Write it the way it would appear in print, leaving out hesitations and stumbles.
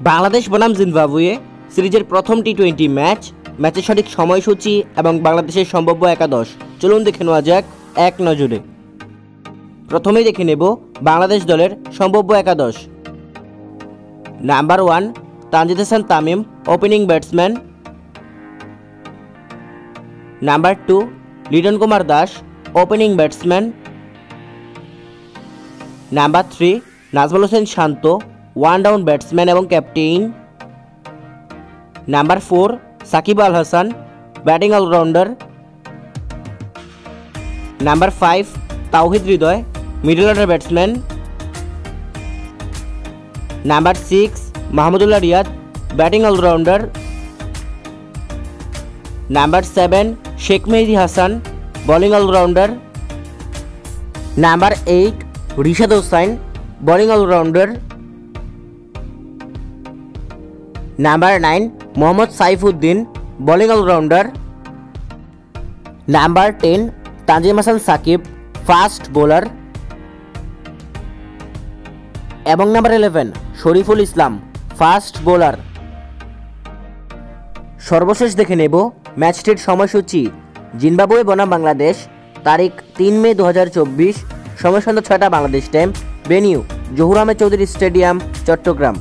বাংলাদেশ বনাম জিম্বাবুয়ে সিরিজের প্রথম টি-20 ম্যাচের সঠিক সময়সূচি এবং বাংলাদেশের সম্ভাব্য একাদশ চলুন দেখে নেওয়া যাক এক নজরে। প্রথমেই দেখে নেব বাংলাদেশ দলের সম্ভাব্য একাদশ। Number 1 Tanzid Hasan Tamim, opening batsman. Number 2 Liton Kumar Das, opening batsman. Number 3 Najmul Hossain Shanto, one down batsman এবং captain. Number 4 Shakib Al Hasan, batting allrounder. Number 5 Towhid Hridoy, middle order batsman. Number 6 Mahmudullah Riyad, batting allrounder. Number 7 Sheikh Mehedi Hasan, bowling allrounder. Number 8 Rishad Hossain, bowling allrounder. Number 9 Mohammad Saifuddin, bowling allrounder. Number 10 Tanzim Hasan Sakib, fast bowler. এবং number 11 Shoriful Islam, fast bowler. সর্বশেষ দেখে নেব ম্যাচটির সময়সূচি। Zimbabwe বনাম বাংলাদেশ, তারিখ 3 মে 2024, সময় সন্ধ্যা 6টা Bangladesh time, venue Zahur Ahmed Chowdhury stadium, Chittagong.